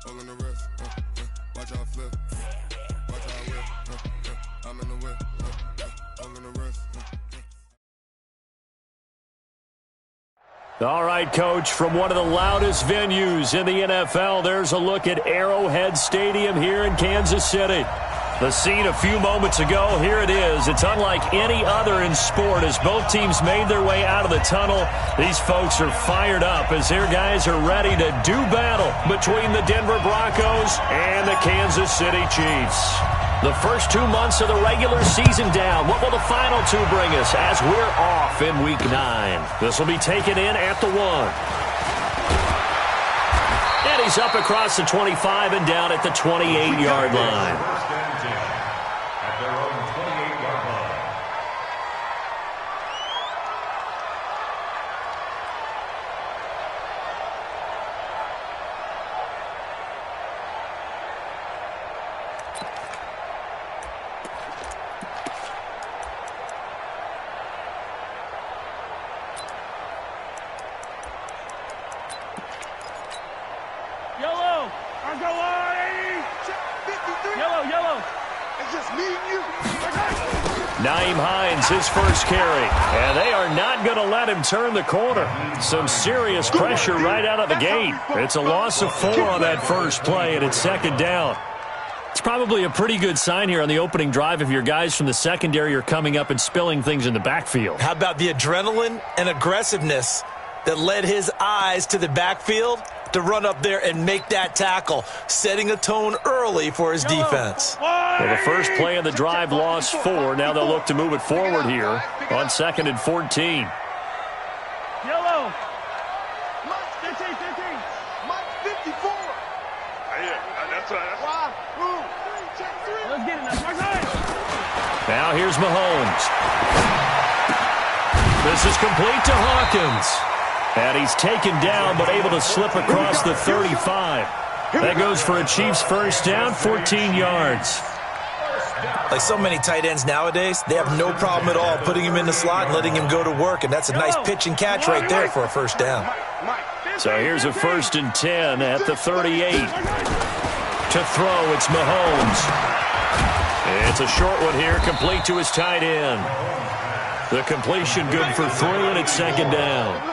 Holding the wrist, watch how I flip, watch how I whip, I'm in the whip, holding the wrist. All right, Coach, from one of the loudest venues in the NFL, there's a look at Arrowhead Stadium here in Kansas City. The scene a few moments ago, here it is. It's unlike any other in sport as both teams made their way out of the tunnel. These folks are fired up as their guys are ready to do battle between the Denver Broncos and the Kansas City Chiefs. The first 2 months of the regular season down. What will the final two bring us as we're off in Week 9? This will be taken in at the 1. And he's up across the 25 and down at the 28-yard line. His first carry, and they are not going to let him turn the corner. Some serious pressure right out of the gate. It's a loss of 4 on that first play, and it's second down. It's probably a pretty good sign here on the opening drive if your guys from the secondary are coming up and spilling things in the backfield. How about the adrenaline and aggressiveness that led his eyes to the backfield to run up there and make that tackle, setting a tone early for his defense. Well, the first play of the drive lost 4. Now they'll look to move it forward here on 2nd and 14. Yellow. 15. Mike 54. That's right. Let's get it now. Now here's Mahomes. This is complete to Hawkins. And he's taken down but able to slip across the 35. That goes for a Chiefs first down, 14 yards. Like so many tight ends nowadays, they have no problem at all putting him in the slot and letting him go to work. And that's a nice pitch and catch right there for a first down. So here's a 1st and 10 at the 38. To throw, it's Mahomes. It's a short one here, complete to his tight end. The completion good for 3, and it's second down.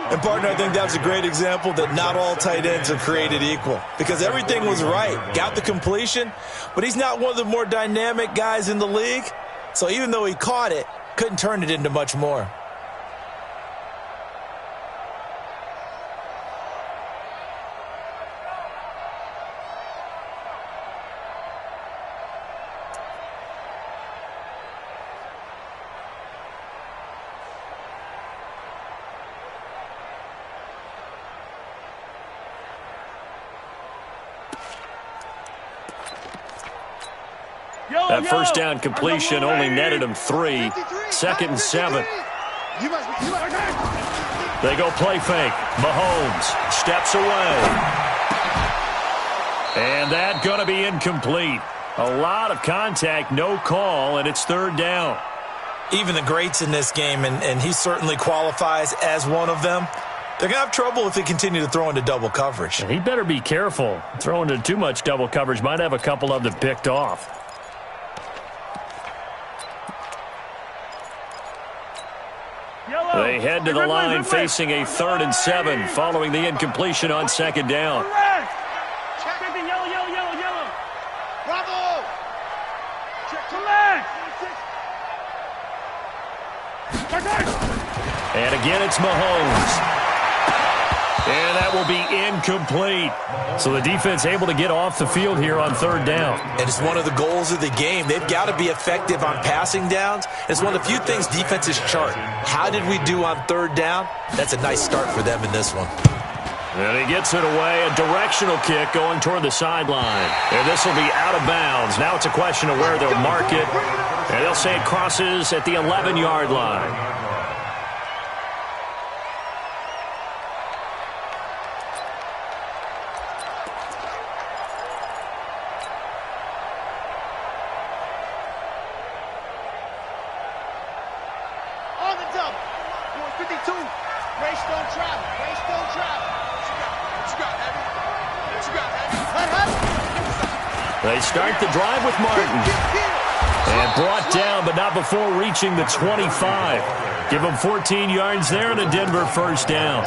And, partner, I think that's a great example that not all tight ends are created equal because everything was right. Got the completion, but he's not one of the more dynamic guys in the league. So even though he caught it, couldn't turn it into much more. That first down completion only netted him 3. 2nd and 7. They go play fake. Mahomes steps away. And that going to be incomplete. A lot of contact, no call, and it's 3rd down. Even the greats in this game, and he certainly qualifies as one of them, they're going to have trouble if they continue to throw into double coverage. And he better be careful. Throwing into too much double coverage might have a couple of them picked off. They head to the line facing a 3rd and 7 following the incompletion on 2nd down. Yellow. Bravo. And again, it's Mahomes. And that will be incomplete. So the defense able to get off the field here on 3rd down. And it's one of the goals of the game. They've got to be effective on passing downs. It's one of the few things defenses chart. How did we do on 3rd down? That's a nice start for them in this one. And he gets it away. A directional kick going toward the sideline. And this will be out of bounds. Now it's a question of where they'll mark it. And they'll say it crosses at the 11-yard line. They start the drive with Martin. And brought down, but not before reaching the 25. Give him 14 yards there and a Denver first down.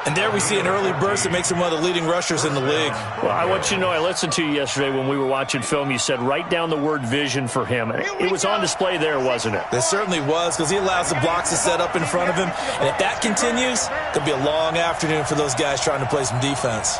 And there we see an early burst that makes him one of the leading rushers in the league. Well, I want you to know, I listened to you yesterday when we were watching film. You said write down the word vision for him. It was on display there, wasn't it? It certainly was, because he allows the blocks to set up in front of him. And if that continues, it could be a long afternoon for those guys trying to play some defense.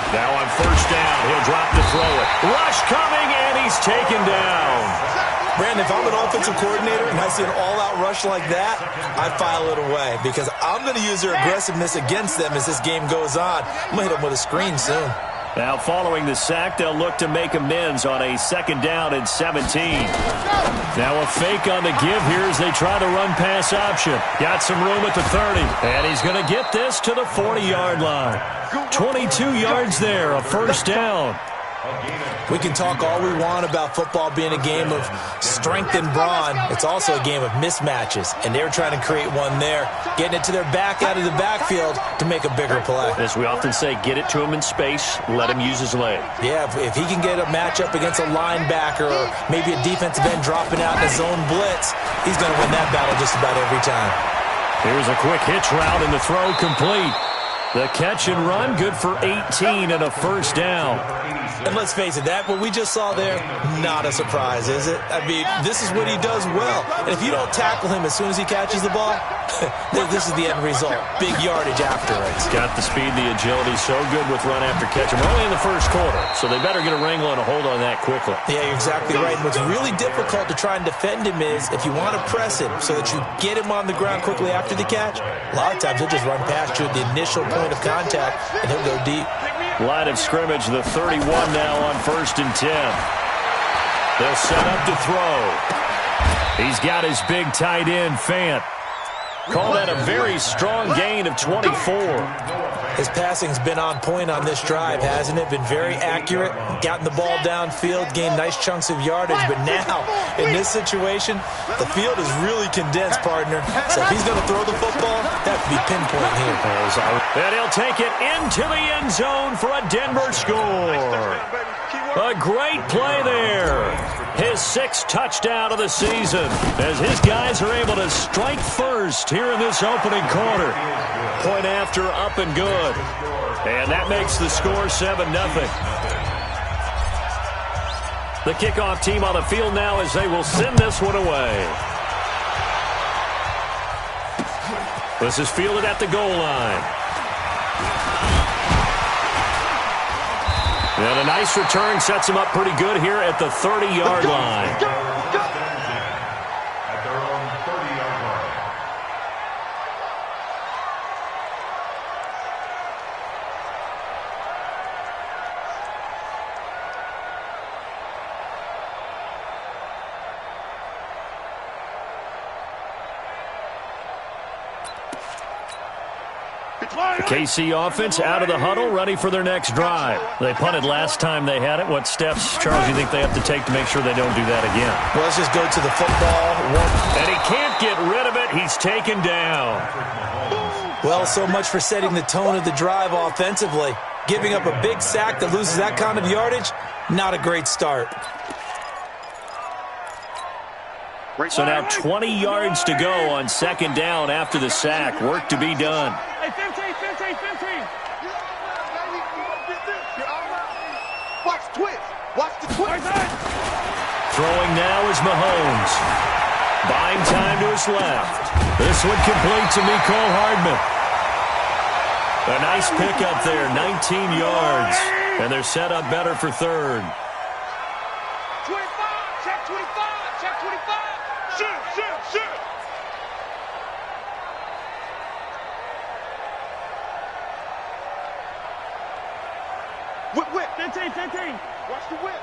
Now on first down, he'll drop to throw it. Rush coming, and he's taken down. Brandon, if I'm an offensive coordinator and I see an all-out rush like that, I file it away because I'm going to use their aggressiveness against them as this game goes on. I'm going to hit them with a screen soon. Now following the sack, they'll look to make amends on a second down and 17. Now a fake on the give here as they try to run pass option. Got some room at the 30, and he's going to get this to the 40-yard line. 22 yards there, a first down. We can talk all we want about football being a game of strength and brawn. It's also a game of mismatches, and they're trying to create one there, getting it to their back out of the backfield to make a bigger play. As we often say, get it to him in space, let him use his leg. Yeah, if he can get a matchup against a linebacker or maybe a defensive end dropping out in a zone blitz, he's going to win that battle just about every time. Here's a quick hitch route and the throw complete. The catch and run, good for 18 and a first down. And let's face it, that what we just saw there, not a surprise, is it? I mean, this is what he does well. And if you don't tackle him as soon as he catches the ball, this is the end result. Big yardage after it. He's got the speed, the agility, so good with run after catch. We're only in the first quarter, so they better get a wrangle and a hold on that quickly. Yeah, you're exactly right. And what's really difficult to try and defend him is if you want to press him so that you get him on the ground quickly after the catch, a lot of times he'll just run past you at the initial point of contact, and he'll go deep. Line of scrimmage, the 31 now on 1st and 10. They'll set up to throw. He's got his big tight end, Fant. Call that a very strong gain of 24. His passing's been on point on this drive, hasn't it? Been very accurate, gotten the ball downfield, gained nice chunks of yardage. But now, in this situation, the field is really condensed, partner. So if he's going to throw the football, that would be pinpoint here. And he'll take it into the end zone for a Denver score. A great play there. His 6th touchdown of the season as his guys are able to strike first here in this opening quarter. Point after, up and good. And that makes the score 7-0. The kickoff team on the field now as they will send this one away. This is fielded at the goal line. And a nice return sets him up pretty good here at the 30-yard line. The KC offense out of the huddle, ready for their next drive. They punted last time they had it. What steps, Charles, do you think they have to take to make sure they don't do that again? Well, let's just go to the football. And he can't get rid of it. He's taken down. Well, so much for setting the tone of the drive offensively. Giving up a big sack that loses that kind of yardage, not a great start. So now 20 yards to go on 2nd down after the sack. Work to be done. Hey, 15. Watch the twist. Watch the twist. Throwing now is Mahomes. Buying time to his left. This one complete to Mecole Hardman. A nice pickup there, 19 yards. And they're set up better for 3rd. 25. Check 25. Check 25. Shoot. Whip. 15. Watch the whip.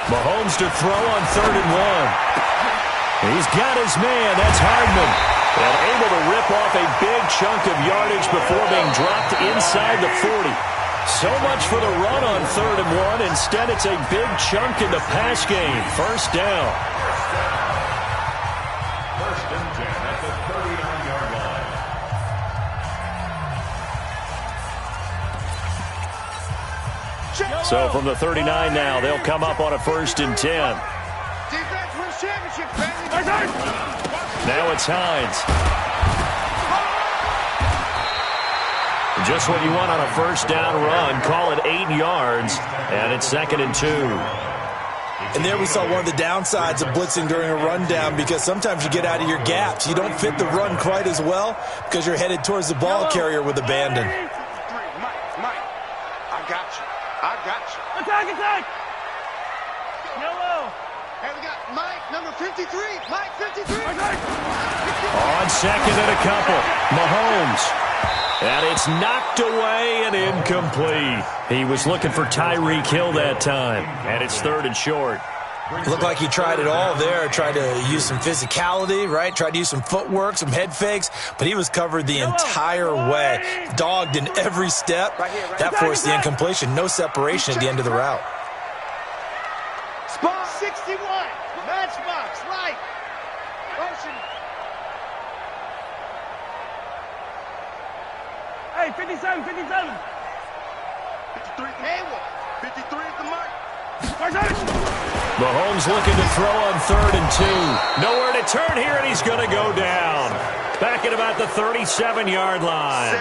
Mahomes to throw on 3rd and 1. He's got his man. That's Hardman. And able to rip off a big chunk of yardage before being dropped inside the 40. So much for the run on 3rd and 1. Instead, it's a big chunk in the pass game. First down. First and 10 at the 39-yard line. So from the 39 now, they'll come up on a 1st and 10. Defense wins championships, baby. Now it's Hines. Just what you want on a 1st down run. Call it 8 yards, and it's 2nd and 2. And there we saw one of the downsides of blitzing during a rundown, because sometimes you get out of your gaps. You don't fit the run quite as well because you're headed towards the ball carrier with abandon. Mike, I got you. I got you. Attack! Yellow! Hey, we got Mike, number 53. Mike, 53. On 2nd and a couple, Mahomes. And it's knocked away and incomplete. He was looking for Tyreek Hill that time. And it's 3rd and short. Looked like he tried it all there. Tried to use some physicality, right? Tried to use some footwork, some head fakes. But he was covered the entire way. Dogged in every step. That forced the incompletion. No separation at the end of the route. Spot 61. Matchbox, right. Motion. Hey, 57. 53 Hayward. 53 is the mic. Mahomes looking to throw on 3rd and 2. Nowhere to turn here, and he's going to go down. Back at about the 37-yard line.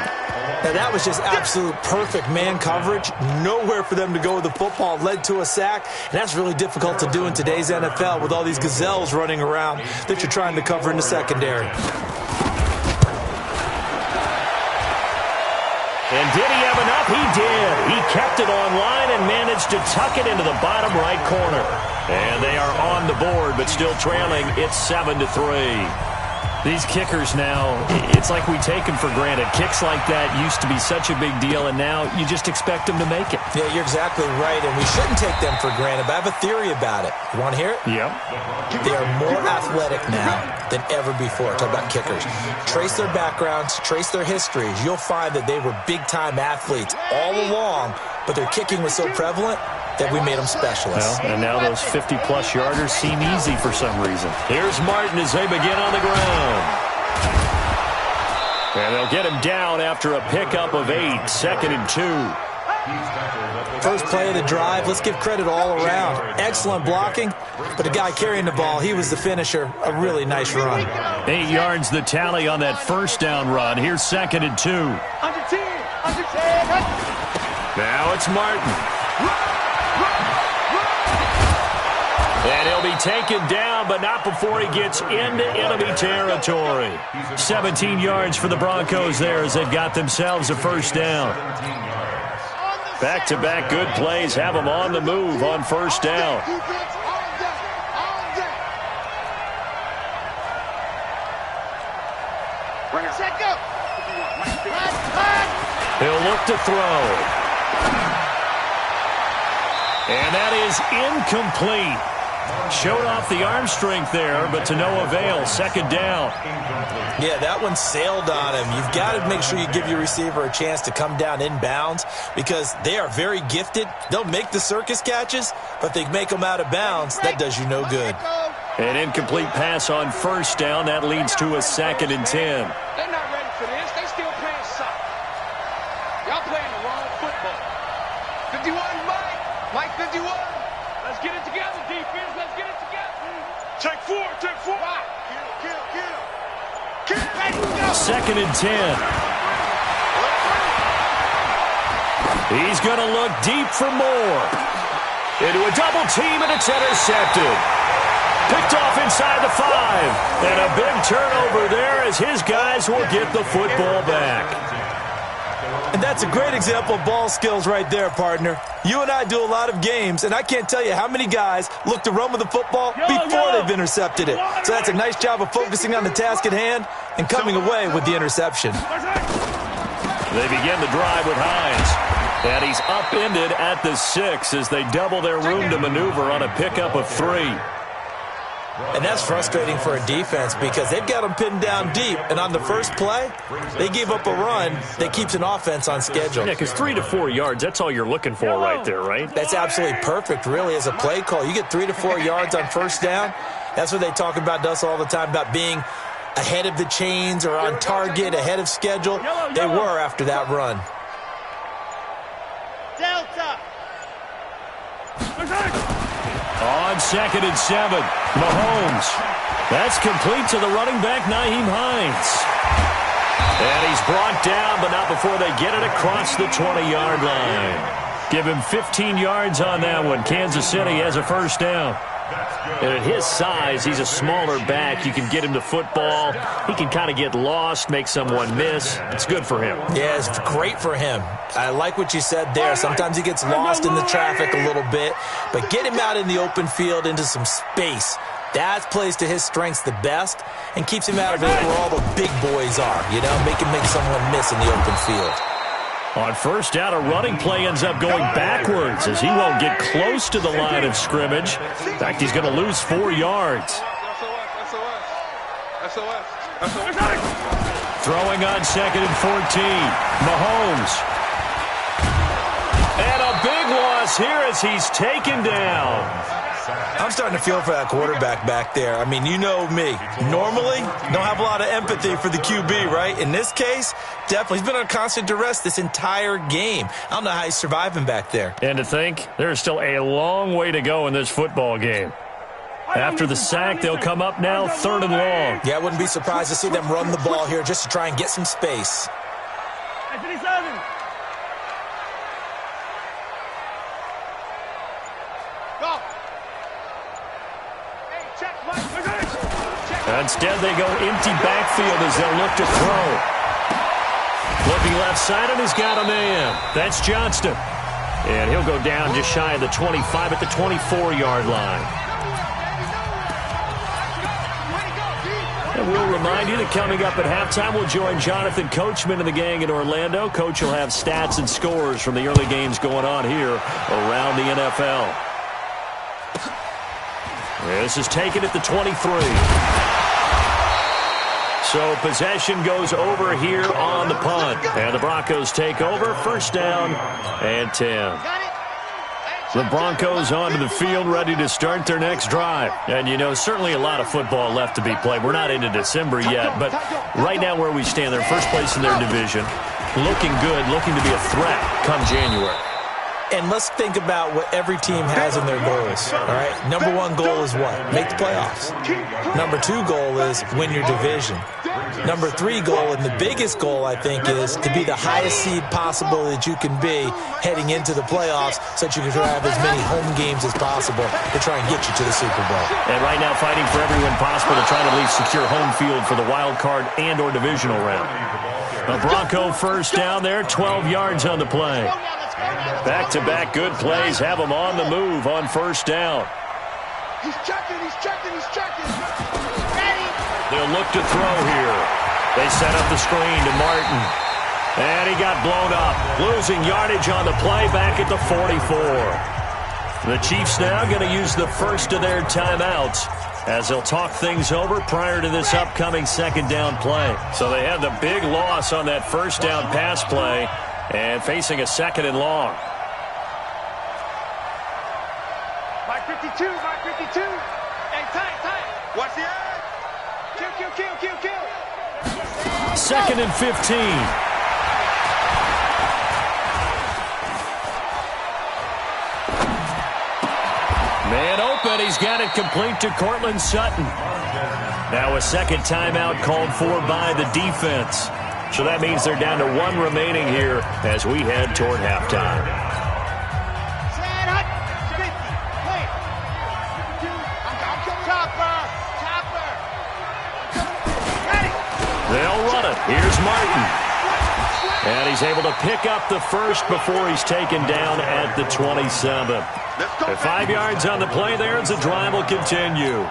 Now that was just absolute perfect man coverage. Nowhere for them to go with the football. Led to a sack. And that's really difficult to do in today's NFL with all these gazelles running around that you're trying to cover in the secondary. And did he have enough? He did. He kept it on line and managed to tuck it into the bottom right corner. And they are on the board, but still trailing. It's 7-3. These kickers now, it's like we take them for granted. Kicks like that used to be such a big deal, and now you just expect them to make it. Yeah, you're exactly right, and we shouldn't take them for granted, but I have a theory about it. You want to hear it? Yep. They are more athletic now than ever before. Talk about kickers. Trace their backgrounds, trace their histories. You'll find that they were big-time athletes all along, but their kicking was so prevalent that we made them specialists. Well, and now those 50-plus yarders seem easy for some reason. Here's Martin as they begin on the ground. And they'll get him down after a pickup of 8, 2nd and 2. First play of the drive, let's give credit all around. Excellent blocking, but the guy carrying the ball, he was the finisher. A really nice run. 8 yards the tally on that 1st down run. Here's 2nd and 2. Under 10. Now it's Martin. And he'll be taken down, but not before he gets into enemy territory. 17 yards for the Broncos there as they've got themselves a 1st down. Back-to-back good plays have them on the move on 1st down. He'll look to throw. And that is incomplete. Showed off the arm strength there, but to no avail. 2nd down. Yeah, that one sailed on him. You've got to make sure you give your receiver a chance to come down inbounds because they are very gifted. They'll make the circus catches, but they make them out of bounds. That does you no good. An incomplete pass on 1st down. That leads to a 2nd and 10. They're not ready for this. They still playing soccer. Y'all playing the wrong football. 51, Mike. Mike 51. Let's get it together, defense. Let's get it together. Take 4. Wow. Kill. 2nd and 10. He's going to look deep for more. Into a double team, and it's intercepted. Picked off inside the 5. And a big turnover there as his guys will get the football back. And that's a great example of ball skills right there, partner. You and I do a lot of games, and I can't tell you how many guys look to run with the football before they've intercepted it. So that's a nice job of focusing on the task at hand and coming away with the interception. They begin the drive with Hines. And he's upended at the 6 as they double their room to maneuver on a pickup of 3. And that's frustrating for a defense because they've got them pinned down deep. And on the first play, they gave up a run that keeps an offense on schedule. Yeah, because 3 to 4 yards, that's all you're looking for right there, right? That's absolutely perfect, really, as a play call. You get 3 to 4 yards on 1st down. That's what they talk about to us all the time, about being ahead of the chains or on target, ahead of schedule. They were after that run. Delta. On 2nd and 7, Mahomes. That's complete to the running back, Nyheim Hines. And he's brought down, but not before they get it across the 20-yard line. Give him 15 yards on that one. Kansas City has a first down. And at his size, he's a smaller back. You can get him to football. He can kind of get lost, make someone miss. It's good for him. Yeah, it's great for him. I like what you said there. Sometimes he gets lost in the traffic a little bit. But get him out in the open field into some space. That plays to his strengths the best and keeps him out of it where all the big boys are. You know, make someone miss in the open field. On first down, a running play ends up going backwards as he won't get close to the line of scrimmage. In fact, he's going to lose 4 yards. Throwing on 2nd and 14. Mahomes. And a big loss here as he's taken down. I'm starting to feel for that quarterback back there. I mean, you know me. Normally, don't have a lot of empathy for the QB, right? In this case, definitely. He's been under constant duress this entire game. I don't know how he's surviving back there. And to think, there's still a long way to go in this football game. After the sack, they'll come up now 3rd and long. Yeah, I wouldn't be surprised to see them run the ball here just to try and get some space. Instead, they go empty backfield as they'll look to throw. Looking left side, and he's got a man. That's Johnston. And he'll go down just shy of the 25 at the 24-yard line. And we'll remind you that coming up at halftime, we'll join Jonathan Coachman and the gang in Orlando. Coach will have stats and scores from the early games going on here around the NFL. This is taken at the 23. So possession goes over here on the punt. And the Broncos take over. First down and 10. The Broncos onto the field ready to start their next drive. And, you know, certainly a lot of football left to be played. We're not into December yet, but right now where we stand, they're first place in their division. Looking good, looking to be a threat come January. And let's think about what every team has in their goals, all right? Number 1 goal is what? Make the playoffs. Number 2 goal is win your division. Number 3 goal, and the biggest goal, I think, is to be the highest seed possible that you can be heading into the playoffs so that you can have as many home games as possible to try and get you to the Super Bowl. And right now fighting for everyone possible to try to at least secure home field for the wild card and or divisional round. A Bronco first down there, 12 yards on the play. Back-to-back good plays have him on the move on first down. He's checking. They'll look to throw here. They set up the screen to Martin. And he got blown up. Losing yardage on the play back at the 44. The Chiefs now going to use the first of their timeouts as they'll talk things over prior to this upcoming second down play. So they had the big loss on that first down pass play and facing a 2nd and long. Mike 52. Hey, tight. Watch the edge. Kill. 2nd and 15. Man open. He's got it complete to Cortland Sutton. Now a second timeout called for by the defense. So that means they're down to 1 remaining here as we head toward halftime. They'll run it. Here's Martin. And he's able to pick up the first before he's taken down at the 27. At 5 yards on the play there as the drive will continue.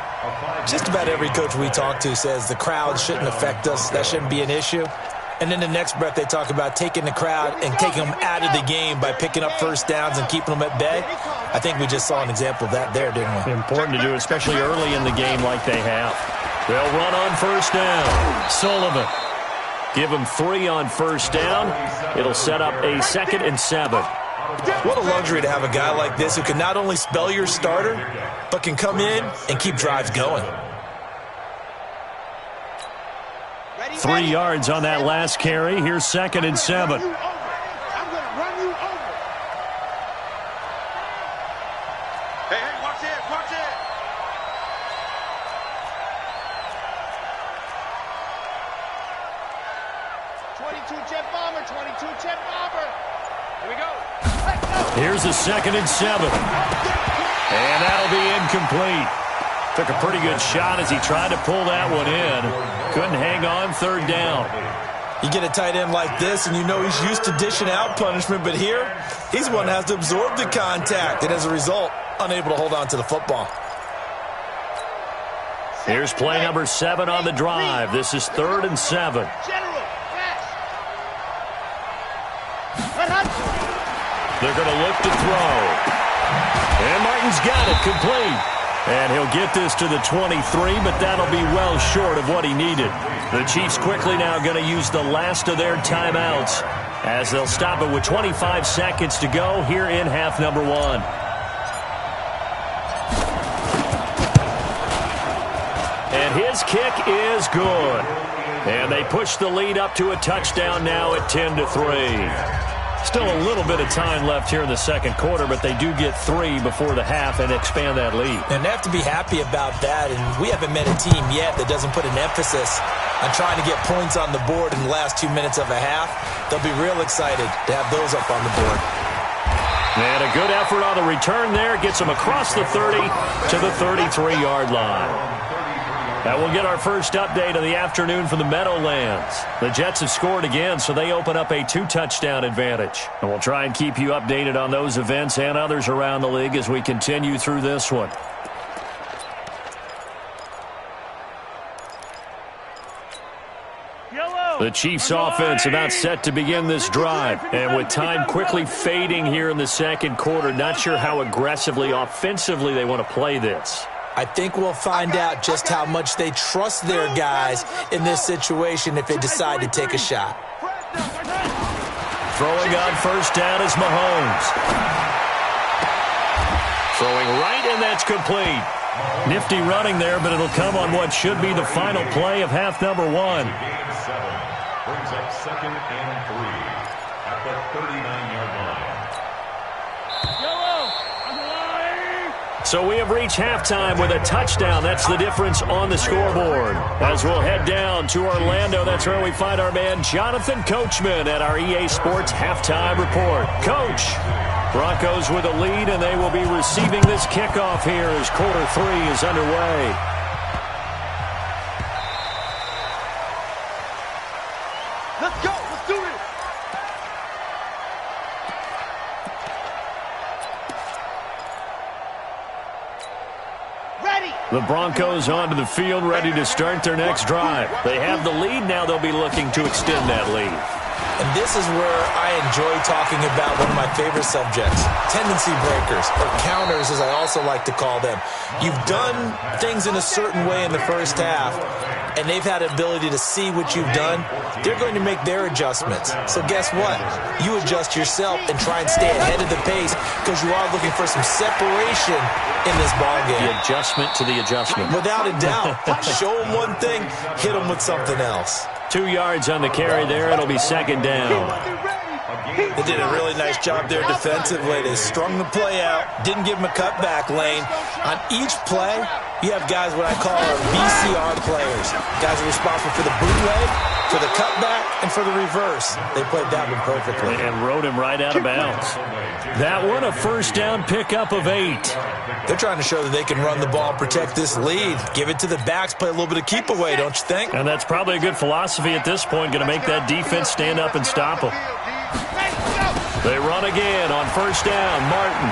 Just about every coach we talk to says the crowd shouldn't affect us. That shouldn't be an issue. And then the next breath they talk about taking the crowd and taking them out of the game by picking up first downs and keeping them at bay. I think we just saw an example of that there, didn't we? Important to do, especially early in the game like they have. They'll run on first down. Sullivan. Give him 3 on first down. It'll set up a 2nd and 7. What a luxury to have a guy like this who can not only spell your starter, but can come in and keep drives going. 3 yards on that last carry. Here's 2nd and 7. Hey, watch it, watch it. Jet bomber, 22 jet bomber. Here we go. Here's a 2nd and 7. And that'll be incomplete. Took a pretty good shot as he tried to pull that one in. Couldn't hang on 3rd down. You get a tight end like this, and you know he's used to dishing out punishment, but here, he's the one that has to absorb the contact, and as a result, unable to hold on to the football. Here's play number 7 on the drive. This is 3rd and 7. They're going to look to throw. And Martin's got it complete. And he'll get this to the 23, but that'll be well short of what he needed. The Chiefs quickly now going to use the last of their timeouts as they'll stop it with 25 seconds to go here in half number 1. And his kick is good. And they push the lead up to a touchdown now at 10-3. Still a little bit of time left here in the 2nd quarter, but they do get 3 before the half and expand that lead. And they have to be happy about that, and we haven't met a team yet that doesn't put an emphasis on trying to get points on the board in the last 2 minutes of a half. They'll be real excited to have those up on the board. And a good effort on the return there. Gets them across the 30 to the 33-yard line. That will get our first update of the afternoon from the Meadowlands. The Jets have scored again, so they open up a 2-touchdown advantage. And we'll try and keep you updated on those events and others around the league as we continue through this one. The Chiefs offense about set to begin this drive. And with time quickly fading here in the 2nd quarter, not sure how aggressively, offensively they want to play this. I think we'll find out just how much they trust their guys in this situation if they decide to take a shot. Throwing on 1st down is Mahomes. Throwing right, and that's complete. Nifty running there, but it'll come on what should be the final play of half number 1. Brings up 2nd and 3 at the 39-yard line. So we have reached halftime with a touchdown. That's the difference on the scoreboard. As we'll head down to Orlando, that's where we find our man Jonathan Coachman at our EA Sports Halftime Report. Coach, Broncos with a lead, and they will be receiving this kickoff here as quarter 3 is underway. Let's go. Let's do it. The Broncos onto the field, ready to start their next drive. They have the lead. Now they'll be looking to extend that lead. And this is where I enjoy talking about one of my favorite subjects, tendency breakers, or counters as I also like to call them. You've done things in a certain way in the first half, and they've had the ability to see what you've done. They're going to make their adjustments. So guess what? You adjust yourself and try and stay ahead of the pace because you are looking for some separation in this ballgame. The adjustment to the adjustment. Without a doubt. Show them one thing, hit them with something else. 2 yards on the carry there. It'll be 2nd down. They did a really nice job there defensively. They strung the play out, didn't give them a cutback lane. On each play, you have guys what I call our VCR players. Guys are responsible for the bootleg, for the cutback, and for the reverse. They played that one perfectly. And rode him right out of bounds. That one, a 1st down pickup of 8. They're trying to show that they can run the ball, protect this lead. Give it to the backs, play a little bit of keep away, don't you think? And that's probably a good philosophy at this point, going to make that defense stand up and stop them. They run again on 1st down. Martin.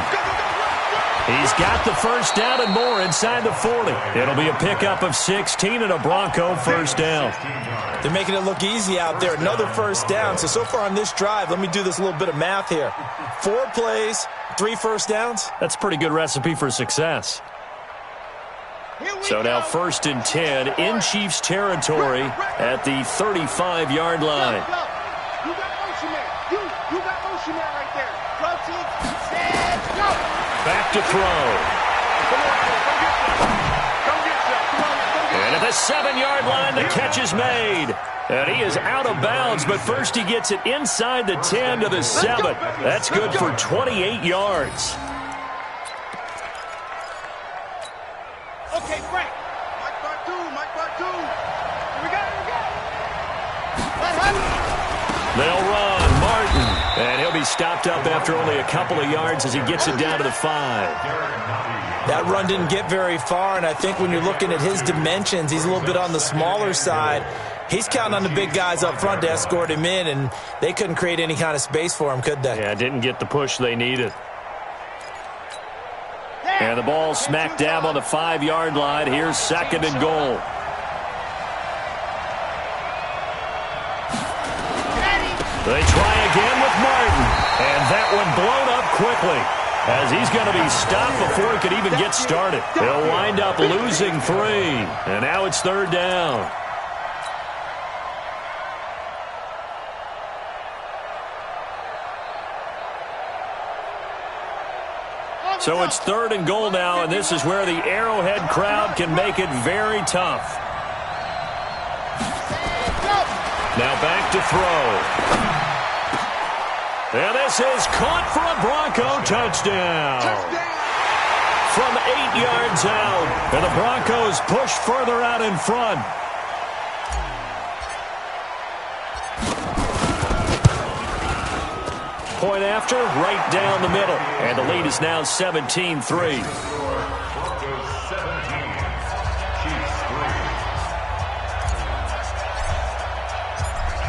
He's got the 1st down and more inside the 40. It'll be a pickup of 16 and a Bronco 1st down. They're making it look easy out there. Another 1st down. So far on this drive, let me do this little bit of math here. 4 plays, 3 1st downs. That's a pretty good recipe for success. So now 1st and 10 in Chiefs territory at the 35-yard line. You got motion man. You got motion man right there. Protein, stand, go. Back to throw. And at the 7-yard line, the catch is made. And he is out of bounds, but first he gets it inside the 10 to the 7. That's good for 28 yards. Hey, Frank. Mike Bartu. Here we go. They'll run. Martin. And he'll be stopped up after only a couple of yards as he gets it down to the 5. That run didn't get very far, and I think when you're looking at his dimensions, he's a little bit on the smaller side. He's counting on the big guys up front to escort him in, and they couldn't create any kind of space for him, could they? Yeah, didn't get the push they needed. And the ball smack dab on the 5-yard line. Here's 2nd and goal. They try again with Martin. And that one blown up quickly as he's going to be stopped before he could even get started. They'll wind up losing 3. And now it's 3rd down. So it's 3rd and goal now, and this is where the Arrowhead crowd can make it very tough. Now back to throw. And this is caught for a Bronco touchdown. From 8 yards out, and the Broncos push further out in front. Point after, right down the middle. And the lead is now 17-3.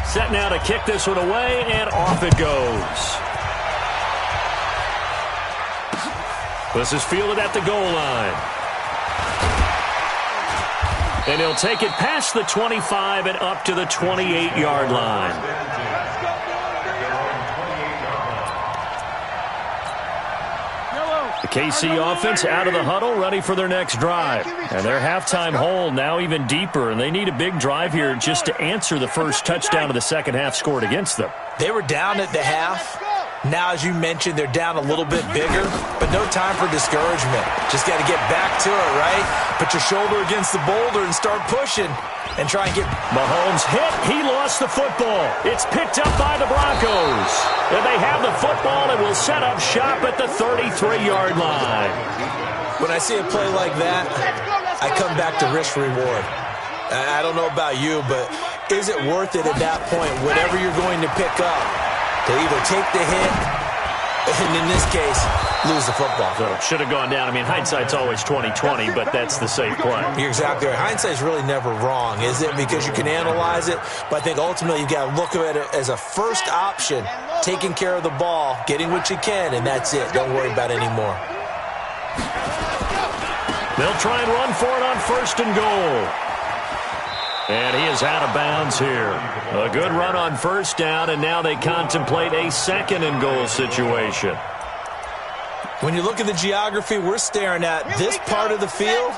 Set now to kick this one away, and off it goes. This is fielded at the goal line. And he'll take it past the 25 and up to the 28-yard line. The KC offense out of the huddle, ready for their next drive. And their halftime hole now even deeper, and they need a big drive here just to answer the first touchdown of the second half scored against them. They were down at the half. Now, as you mentioned, they're down a little bit bigger, but no time for discouragement. Just got to get back to it, right? Put your shoulder against the boulder and start pushing and try and get... Mahomes hit. He lost the football. It's picked up by the Broncos. And they have the football and will set up shop at the 33-yard line. When I see a play like that, I come back to risk-reward. I don't know about you, but is it worth it at that point, whatever you're going to pick up, to either take the hit and, in this case, lose the football? So it should have gone down. I mean, hindsight's always 20/20, but that's the safe play. You're exactly right. Hindsight's really never wrong, is it? Because you can analyze it, but I think ultimately you've got to look at it as a first option, taking care of the ball, getting what you can, and that's it. Don't worry about it anymore. They'll try and run for it on 1st and goal. And he is out of bounds here. A good run on 1st down, and now they contemplate a 2nd and goal situation. When you look at the geography we're staring at, this part of the field,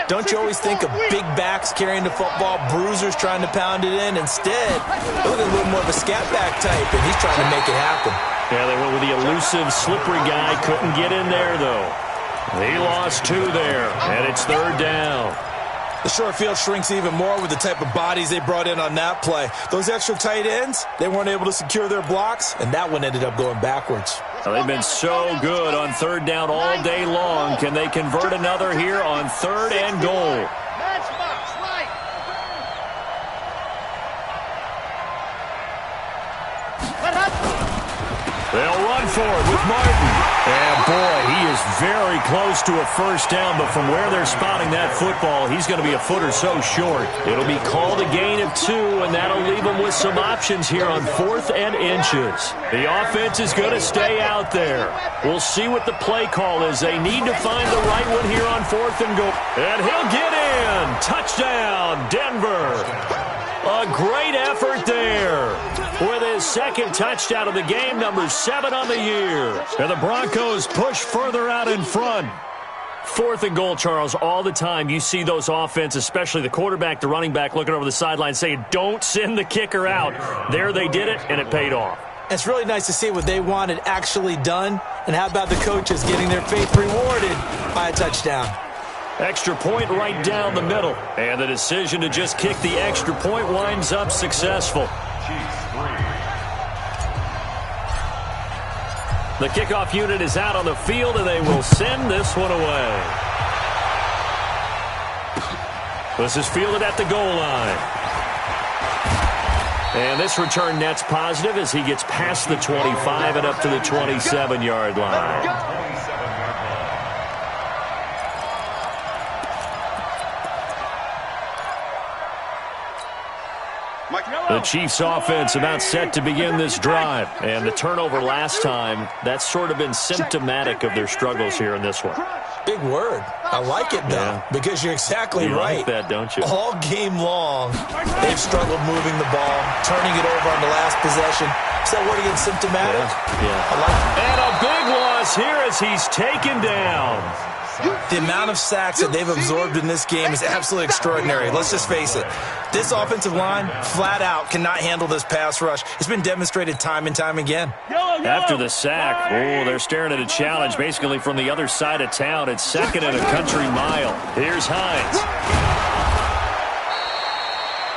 don't you always think of big backs carrying the football, bruisers trying to pound it in? Instead, look at a little more of a scat back type, and he's trying to make it happen. Yeah, they went with the elusive, slippery guy. Couldn't get in there, though. He lost 2 there, and it's 3rd down. The short field shrinks even more with the type of bodies they brought in on that play. Those extra tight ends, they weren't able to secure their blocks, and that one ended up going backwards. Well, they've been so good on 3rd down all day long. Can they convert another here on 3rd and goal? They'll run for it with Martin. And, boy, he is very close to a 1st down, but from where they're spotting that football, he's going to be a foot or so short. It'll be called a gain of 2, and that'll leave them with some options here on 4th and inches. The offense is going to stay out there. We'll see what the play call is. They need to find the right one here on 4th and goal. And he'll get in. Touchdown, Denver. A great effort there with his 2nd touchdown of the game, number 7 on the year. And the Broncos push further out in front. 4th and goal, Charles, all the time you see those offenses, especially the quarterback, the running back, looking over the sideline saying, don't send the kicker out. There they did it, and it paid off. It's really nice to see what they wanted actually done. And how about the coaches getting their faith rewarded by a touchdown? Extra point right down the middle. And the decision to just kick the extra point winds up successful. The kickoff unit is out on the field, and they will send this one away. This is fielded at the goal line. And this return net's positive as he gets past the 25 and up to the 27-yard line. The Chiefs offense about set to begin this drive. And the turnover last time, that's sort of been symptomatic of their struggles here in this one. Big word. I like it, though, because you're exactly right. You like that, don't you? All game long, they've struggled moving the ball, turning it over on the last possession. Is that word again, symptomatic? Yeah. I like it. And a big loss here as he's taken down. The amount of sacks that they've absorbed in this game is absolutely extraordinary. Let's just face it. This offensive line, flat out, cannot handle this pass rush. It's been demonstrated time and time again. After the sack, they're staring at a challenge basically from the other side of town. It's second and a country mile. Here's Hines.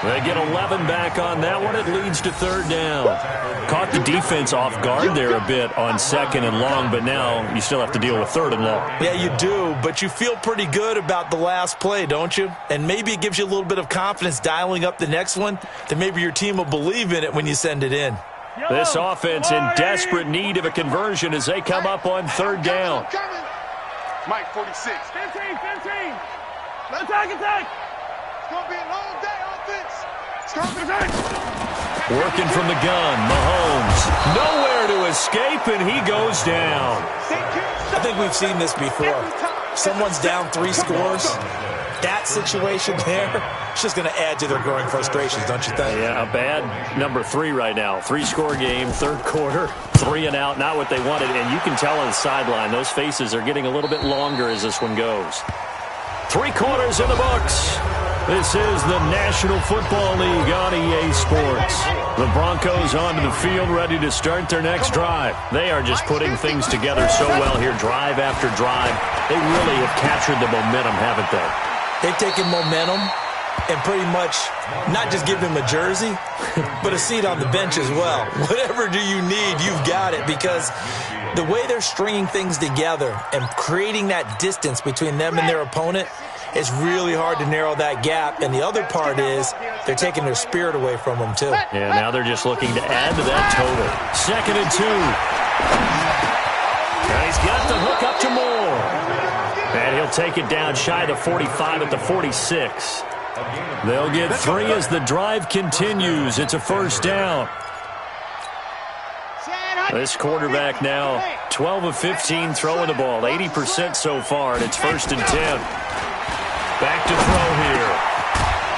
They get 11 back on that one. It leads to third down. Caught the defense off guard there a bit on second and long, but now you still have to deal with third and long. Yeah, you do, but you feel pretty good about the last play, don't you? And maybe it gives you a little bit of confidence dialing up the next one, that maybe your team will believe in it when you send it in. This offense in desperate need of a conversion as they come up on third down. Mike, 46. 15. Attack. It's going to be a long day, offense. Working from the gun, Mahomes. Nowhere to escape, and he goes down. I think we've seen this before. Someone's down 3 scores. That situation there, it's just going to add to their growing frustrations, don't you think? Yeah, a bad number 3 right now. 3-score game, third quarter, 3 and out, not what they wanted. And you can tell on the sideline, those faces are getting a little bit longer as this one goes. 3 quarters in the books. This is the National Football League on EA Sports. The Broncos onto the field, ready to start their next drive. They are just putting things together so well here, drive after drive. They really have captured the momentum, haven't they? They've taken momentum and pretty much not just give him a jersey, but a seat on the bench as well. Whatever do you need, you've got it, because the way they're stringing things together and creating that distance between them and their opponent, it's really hard to narrow that gap. And the other part is they're taking their spirit away from them, too. Yeah, now they're just looking to add to that total. 2nd and 2. And he's got the hook up to Moore. And he'll take it down shy of the 45 at the 46. They'll get 3 as the drive continues. It's a first down. This quarterback now 12 of 15 throwing the ball, 80% so far, and it's 1st and 10. Back to throw here.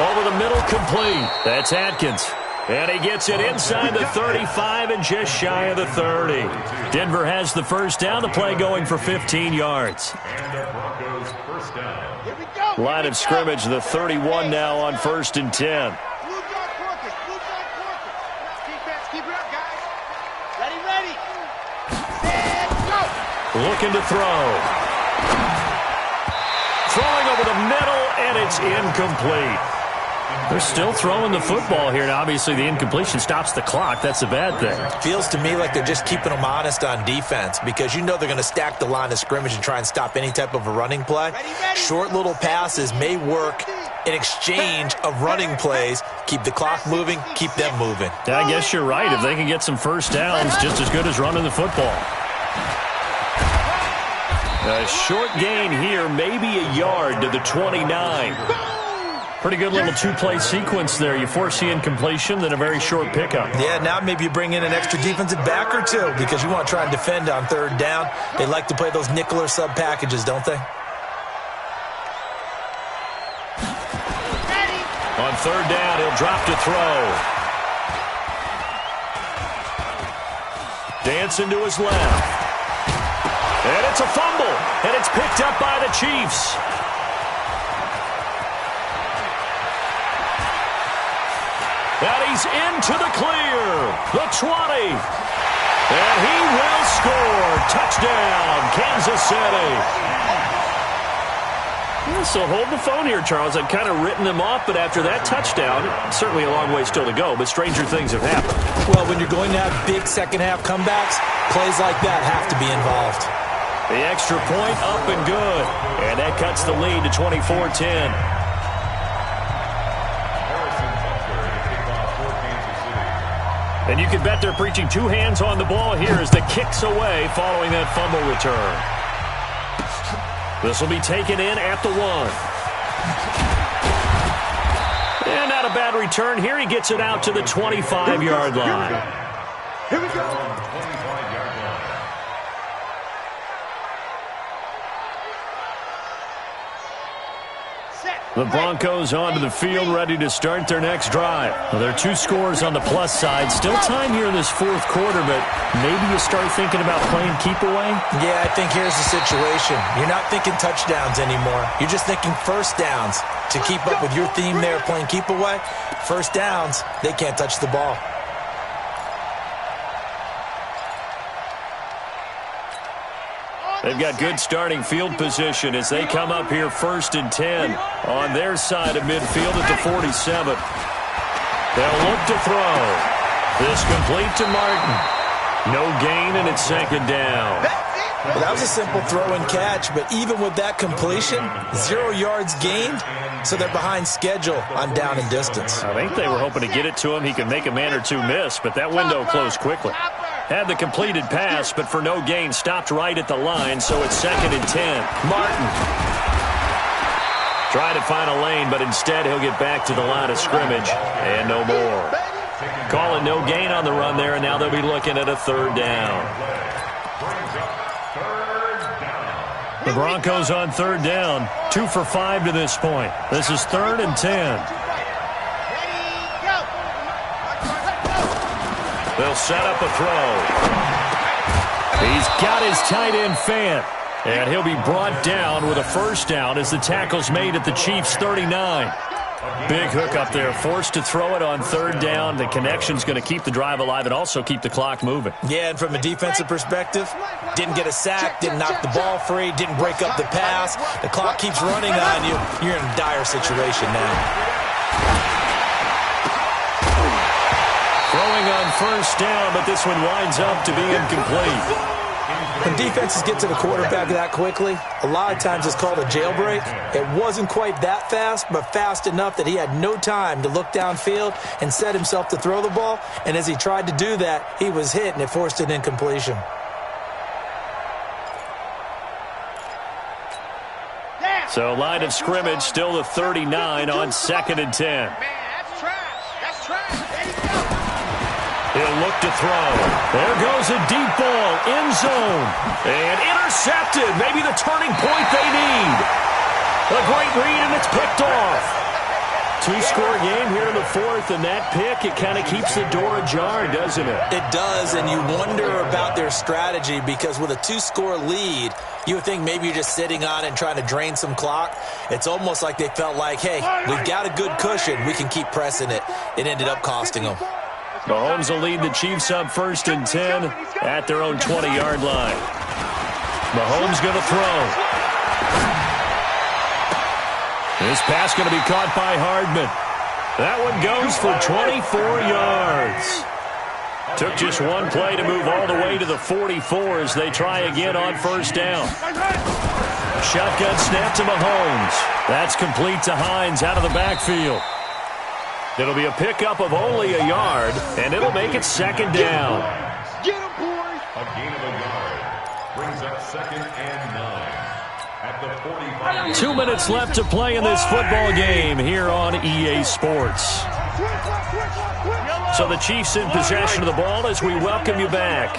Over the middle, complete. That's Atkins. And he gets it inside the 35 and just shy of the 30. Denver has the first down. The play going for 15 yards. Line of scrimmage, the 31 now on 1st and 10. Looking to throw. Throwing over the middle, and it's incomplete. They're still throwing the football here, and obviously the incompletion stops the clock. That's a bad thing. Feels to me like they're just keeping them honest on defense, because you know they're going to stack the line of scrimmage and try and stop any type of a running play. Short little passes may work in exchange of running plays. Keep the clock moving, keep them moving. Yeah, I guess you're right. If they can get some first downs, just as good as running the football. A short gain here, maybe a yard to the 29. Pretty good little 2-play sequence there. You force the incompletion, then a very short pickup. Yeah, now maybe you bring in an extra defensive back or 2 because you want to try and defend on 3rd down. They like to play those nickel or sub packages, don't they? On 3rd down, he'll drop to throw. Dancing to his left. And it's a fumble, and it's picked up by the Chiefs. And he's into the clear, the 20. And he will score. Touchdown, Kansas City. Yeah, so hold the phone here, Charles. I'd kind of written them off, but after that touchdown, certainly a long way still to go, but stranger things have happened. Well, when you're going to have big second-half comebacks, plays like that have to be involved. The extra point up and good. And that cuts the lead to 24-10. And you can bet they're preaching two hands on the ball here as the kick's away following that fumble return. This will be taken in at the 1. And not a bad return here. He gets it out to the 25-yard line. Here we go. 25-yard line. The Broncos onto the field, ready to start their next drive. Well, there are 2 scores on the plus side. Still time here in this fourth quarter, but maybe you start thinking about playing keep away? Yeah, I think here's the situation. You're not thinking touchdowns anymore. You're just thinking first downs. To keep up with your theme there, playing keep away, first downs, they can't touch the ball. They've got good starting field position as they come up here 1st and 10 on their side of midfield at the 47. They'll look to throw. This complete to Martin. No gain, and it's 2nd down. Well, that was a simple throw and catch, but even with that completion, 0 yards gained, so they're behind schedule on down and distance. I think they were hoping to get it to him. He could make a man or two miss, but that window closed quickly. Had the completed pass, but for no gain, stopped right at the line, so it's 2nd and 10. Martin. Try to find a lane, but instead he'll get back to the line of scrimmage, and no more. Calling no gain on the run there, and now they'll be looking at a 3rd down. The Broncos on 3rd down, 2 for 5 to this point. This is 3rd and 10. They'll set up a throw. He's got his tight end Fant, and he'll be brought down with a 1st down as the tackle's made at the Chiefs' 39. Big hook up there, forced to throw it on 3rd down. The connection's going to keep the drive alive and also keep the clock moving. Yeah, and from a defensive perspective, didn't get a sack, didn't knock the ball free, didn't break up the pass. The clock keeps running on you. You're in a dire situation now. Throwing on 1st down, but this one winds up to be incomplete. When defenses get to the quarterback that quickly, a lot of times it's called a jailbreak. It wasn't quite that fast, but fast enough that he had no time to look downfield and set himself to throw the ball. And as he tried to do that, he was hit, and it forced an incompletion. So line of scrimmage still the 39 on 2nd and 10. He'll look to throw. There goes a deep ball, end zone, and intercepted. Maybe the turning point they need. A great read, and it's picked off. 2-score game here in the 4th, and that pick, it kind of keeps the door ajar, doesn't it? It does, and you wonder about their strategy because with a 2-score lead, you would think maybe you're just sitting on it and trying to drain some clock. It's almost like they felt like, hey, we've got a good cushion. We can keep pressing it. It ended up costing them. Mahomes will lead the Chiefs up 1st and 10 at their own 20-yard line. Mahomes going to throw. This pass going to be caught by Hardman. That one goes for 24 yards. Took just one play to move all the way to the 44 as they try again on 1st down. Shotgun snap to Mahomes. That's complete to Hines out of the backfield. It'll be a pickup of only a yard, and it'll make it 2nd down. Get him, boys! A gain of a yard brings up 2nd and 9 at the 45. 2 minutes left to play in this football game here on EA Sports. So the Chiefs in possession of the ball as we welcome you back.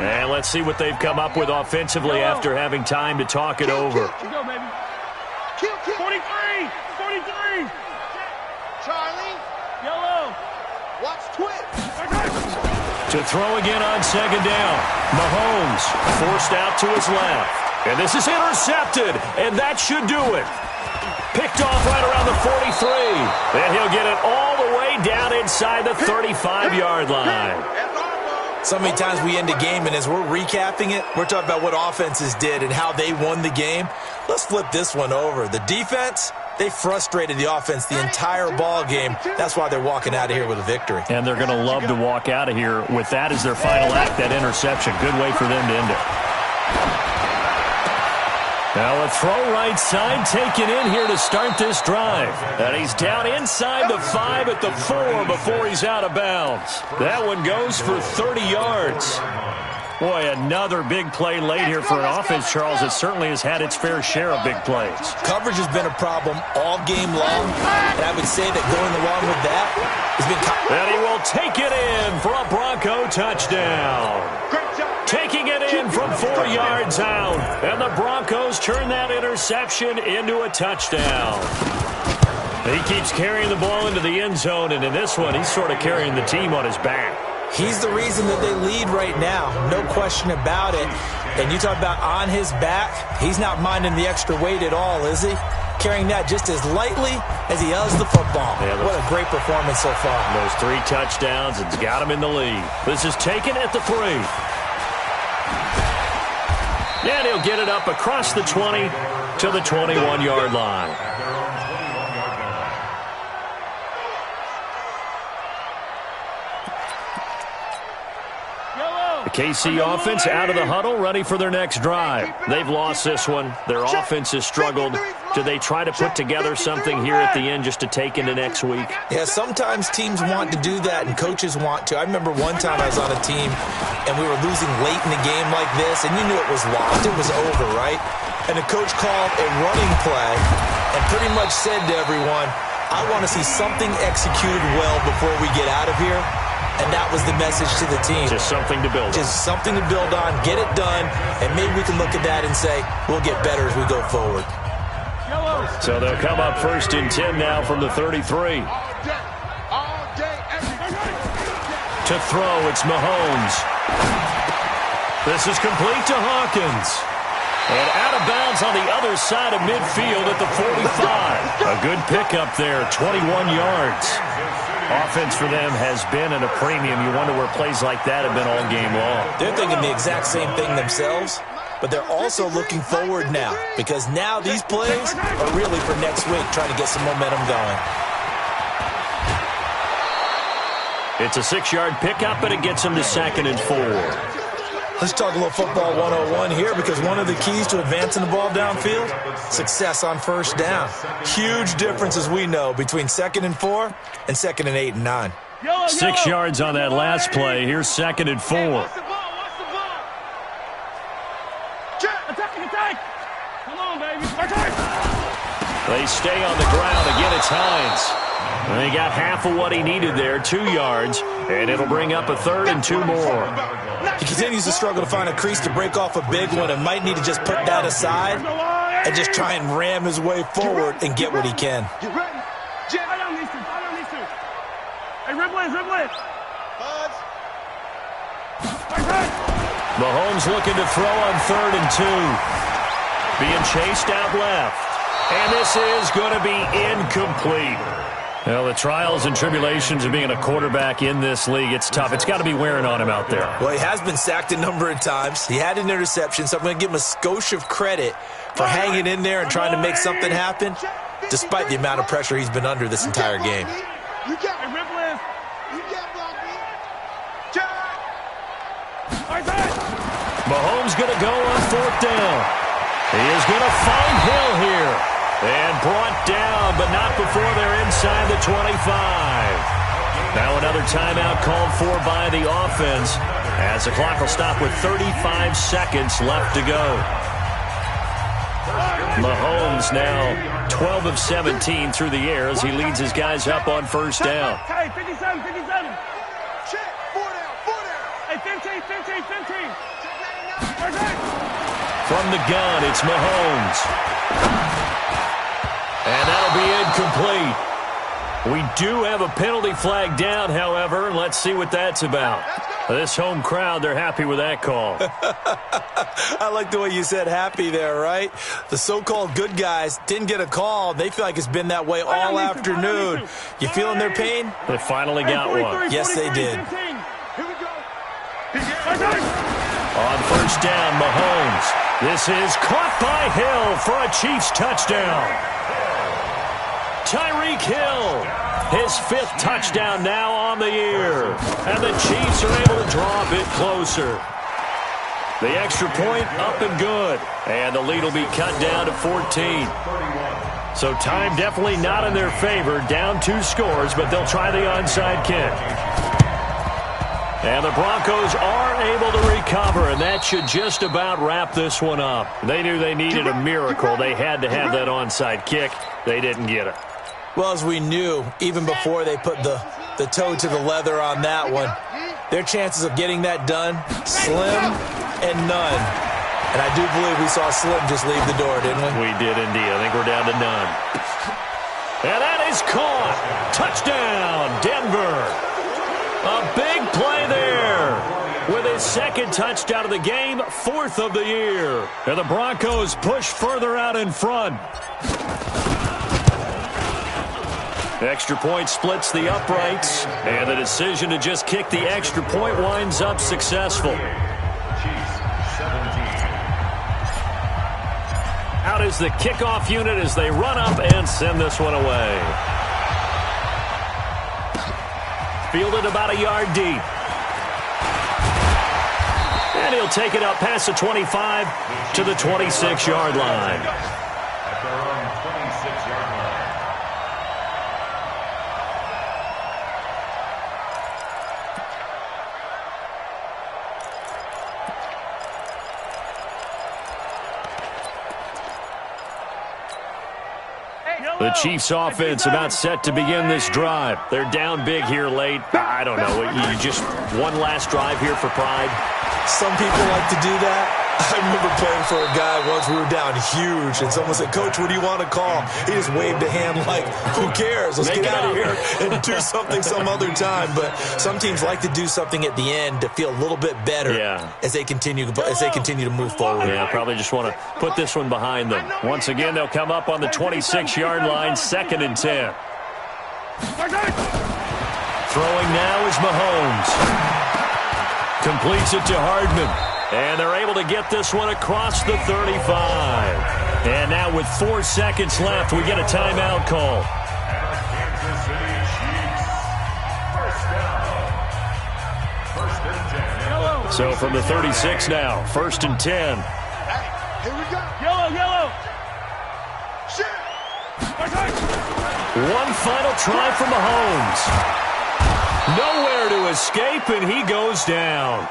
And let's see what they've come up with offensively after having time to talk it over. 43! 43! Charlie, Yellow! watch twist. To throw again on 2nd down. Mahomes forced out to his left. And this is intercepted, and that should do it. Picked off right around the 43. And he'll get it all the way down inside the 35-yard line. So many times we end a game, and as we're recapping it, we're talking about what offenses did and how they won the game. Let's flip this one over. The defense, they frustrated the offense the entire ball game. That's why they're walking out of here with a victory. And they're going to love to walk out of here with that as their final act, that interception. Good way for them to end it. Now a throw right side taken in here to start this drive. And he's down inside the 5 at the 4 before he's out of bounds. That one goes for 30 yards. Boy, another big play late here for an offense, Charles, that certainly has had its fair share of big plays. Coverage has been a problem all game long, and I would say that going along with that has been... And he will take it in for a Bronco touchdown. Taking it in from 4 yards out, and the Broncos turn that interception into a touchdown. He keeps carrying the ball into the end zone, and in this one, he's sort of carrying the team on his back. He's the reason that they lead right now, no question about it. And you talk about on his back, he's not minding the extra weight at all, is he? Carrying that just as lightly as he does the football. Yeah, what a great performance so far. Those 3 touchdowns, it's got him in the lead. This is taken at the 3. And he'll get it up across the 20 to the 21-yard line. KC offense out of the huddle, ready for their next drive. They've lost this one. Their offense has struggled. Do they try to put together something here at the end just to take into next week? Yeah, sometimes teams want to do that and coaches want to. I remember one time I was on a team and we were losing late in the game like this, and you knew it was lost. It was over, right? And the coach called a running play and pretty much said to everyone, I want to see something executed well before we get out of here. And that was the message to the team. Just something to build on. Just something to build on, get it done, and maybe we can look at that and say, we'll get better as we go forward. So they'll come up 1st and 10 now from the 33. To throw, it's Mahomes. This is complete to Hawkins. And out of bounds on the other side of midfield at the 45. A good pickup there, 21 yards. Offense for them has been at a premium. You wonder where plays like that have been all game long. They're thinking the exact same thing themselves, but they're also looking forward now because now these plays are really for next week, trying to get some momentum going. It's a 6-yard pickup, but it gets them to 2nd and 4. Let's talk a little football 101 here because one of the keys to advancing the ball downfield, success on 1st down. Huge difference, as we know, between 2nd and 4 and 2nd and 8 and 9. 6 yards on that last play. Here's 2nd and 4. Attack! Come on, baby. They stay on the ground. Again, it's Hines. And he got half of what he needed there, 2 yards, and it'll bring up a 3rd and 2 more. He continues to struggle to find a crease to break off a big one and might need to just put that aside and just try and ram his way forward and get what he can. I don't need to. Hey, Ripley. Mahomes looking to throw on 3rd and 2. Being chased out left. And this is going to be incomplete. Well, the trials and tribulations of being a quarterback in this league, it's tough. It's got to be wearing on him out there. Well, he has been sacked a number of times. He had an interception, so I'm going to give him a skosh of credit for hanging in there and trying to make something happen, despite the amount of pressure he's been under this entire game. Mahomes going to go on 4th down. He is going to find Hill here. And brought down, but not before they're inside the 25. Now another timeout called for by the offense as the clock will stop with 35 seconds left to go. Mahomes now 12 of 17 through the air as he leads his guys up on 1st down. Hey, 57. Check, 4 down. Hey, 15. From the gun, it's Mahomes. And that'll be incomplete. We do have a penalty flag down, however. Let's see what that's about. This home crowd, they're happy with that call. I like the way you said happy there, right? The so-called good guys didn't get a call. They feel like it's been that way all afternoon. You feeling their pain? They finally got one. Yes, they did. On 1st down, Mahomes. This is caught by Hill for a Chiefs touchdown. Tyreek Hill, his 5th touchdown now on the year. And the Chiefs are able to draw a bit closer. The extra point up and good. And the lead will be cut down to 14. So time definitely not in their favor. Down 2 scores, but they'll try the onside kick. And the Broncos are able to recover, and that should just about wrap this one up. They knew they needed a miracle. They had to have that onside kick. They didn't get it. Well, as we knew, even before they put the toe to the leather on that one, their chances of getting that done, slim and none. And I do believe we saw Slim just leave the door, didn't we? We did indeed. I think we're down to none. And that is caught. Touchdown, Denver. A big play there. With his second touchdown of the game, 4th of the year. And the Broncos push further out in front. Extra point splits the uprights, and the decision to just kick the extra point winds up successful. Out is the kickoff unit as they run up and send this one away. Fielded about a yard deep. And he'll take it up past the 25 to the 26-yard line. At their own 26-yard line. The Chiefs offense about set to begin this drive. They're down big here late. I don't know. You just one last drive here for pride. Some people like to do that. I remember playing for a guy once. We were down huge, and someone said, "Coach, what do you want to call?" He just waved a hand like, "Who cares? Let's get out of here and do something some other time." But some teams like to do something at the end to feel a little bit better as they continue to move forward. Yeah, probably just want to put this one behind them. Once again, they'll come up on the 26-yard line, 2nd and 10. Throwing now is Mahomes. Completes it to Hardman. And they're able to get this one across the 35. And now with 4 seconds left, we get a timeout call. Kansas City Chiefs. First and 10. So from the 36 now, 1st and 10. Here we go. Yellow. Shit. One final try for Mahomes. Nowhere to escape, and he goes down.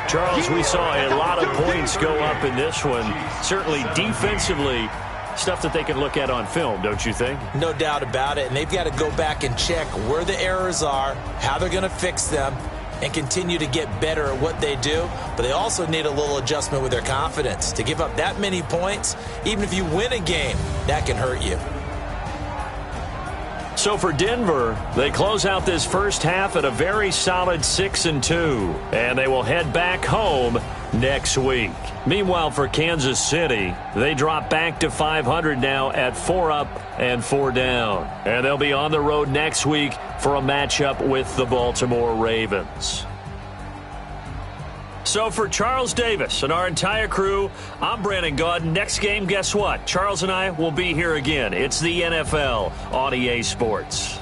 Charles, we saw a lot of points go up in this one. Certainly defensively, stuff that they can look at on film, don't you think? No doubt about it. And they've got to go back and check where the errors are, how they're going to fix them, and continue to get better at what they do. But they also need a little adjustment with their confidence. To give up that many points, even if you win a game, that can hurt you. So for Denver, they close out this first half at a very solid 6-2, and they will head back home next week. Meanwhile, for Kansas City, they drop back to 500 now at 4 up and 4 down, and they'll be on the road next week for a matchup with the Baltimore Ravens. So for Charles Davis and our entire crew, I'm Brandon Gaudin. Next game, guess what? Charles and I will be here again. It's the NFL on EA Sports.